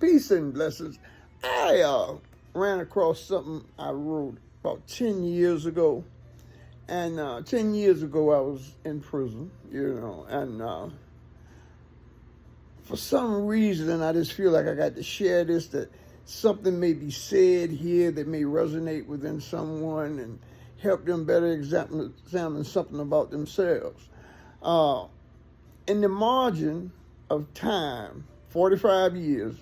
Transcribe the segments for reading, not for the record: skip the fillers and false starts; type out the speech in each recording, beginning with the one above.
Peace and blessings. I ran across something I wrote about 10 years ago. And 10 years ago, I was in prison, and for some reason, I just feel like I got to share this, that something may be said here that may resonate within someone and help them better examine something about themselves. In the margin of time, 45 years,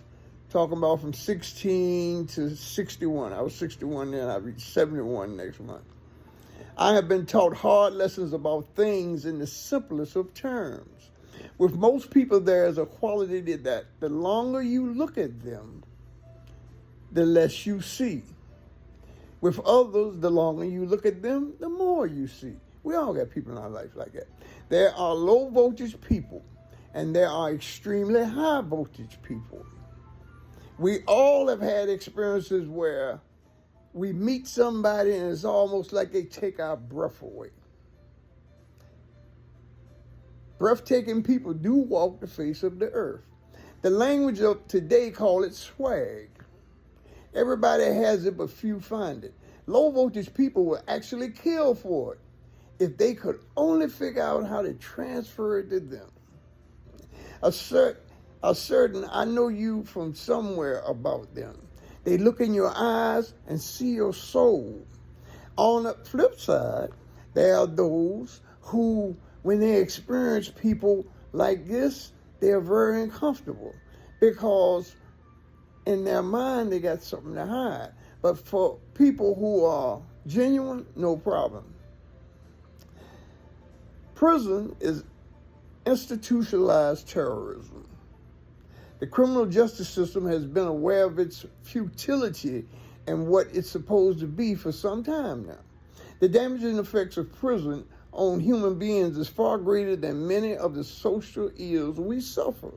talking about from 16 to 61. I was 61 then, I reached 71 next month. I have been taught hard lessons about things in the simplest of terms. With most people, there is a quality that the longer you look at them, the less you see. With others, the longer you look at them, the more you see. We all got people in our life like that. There are low voltage people, and there are extremely high voltage people. We all have had experiences where we meet somebody and it's almost like they take our breath away. Breathtaking people do walk the face of the earth. The language of today call it swag. Everybody has it, but few find it. Low voltage people will actually kill for it if they could only figure out how to transfer it to them. Certain, I know you from somewhere about them. They look in your eyes and see your soul. On the flip side, there are those who, when they experience people like this, they are very uncomfortable because in their mind they got something to hide. But for people who are genuine, no problem. Prison is institutionalized terrorism. The criminal justice system has been aware of its futility and what it's supposed to be for some time now. The damaging effects of prison on human beings is far greater than many of the social ills we suffer.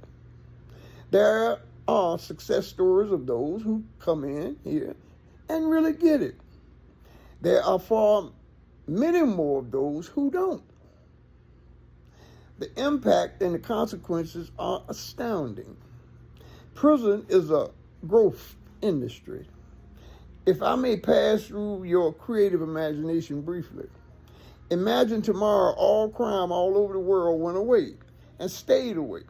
There are success stories of those who come in here and really get it. There are far many more of those who don't. The impact and the consequences are astounding. Prison is a growth industry. If I may pass through your creative imagination briefly, imagine tomorrow all crime all over the world went away and stayed away.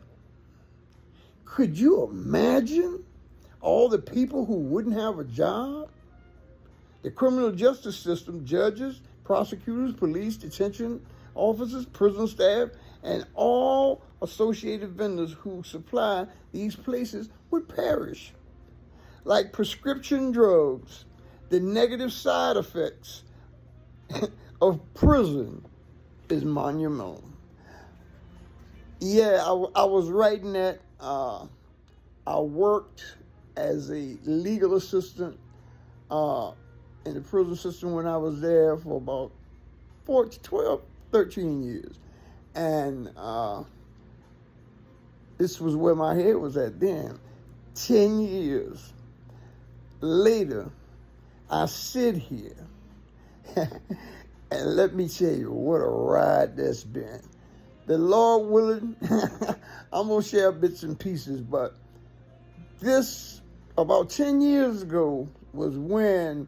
Could you imagine all the people who wouldn't have a job? The criminal justice system, judges, prosecutors, police, detention officers, prison staff, and all associated vendors who supply these places would perish. Like prescription drugs, the negative side effects of prison is monumental. Yeah, I was writing that. I worked as a legal assistant in the prison system when I was there for about 13 years. And this was where my head was at then. 10 years later, I sit here. And let me tell you what a ride that's been. The Lord willing, I'm going to share bits and pieces, but this, about 10 years ago, was when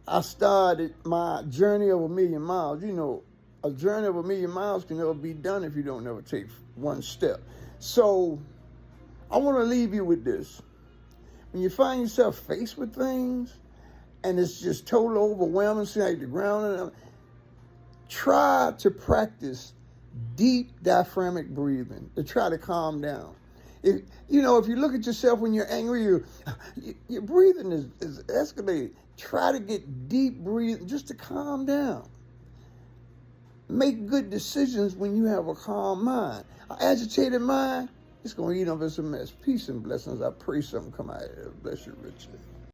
I started my journey of 1,000,000 miles. You know, a journey of 1,000,000 miles can never be done if you don't never take one step. So I want to leave you with this. When you find yourself faced with things and it's just totally overwhelming, seeing like the ground, try to practice deep diaphragmatic breathing to try to calm down. If you look at yourself when you're angry, your breathing is escalated. Try to get deep breathing just to calm down. Make good decisions when you have a calm mind. An agitated mind, it's going to eat up as a mess. Peace and blessings. I pray something come out of it. Bless you richly.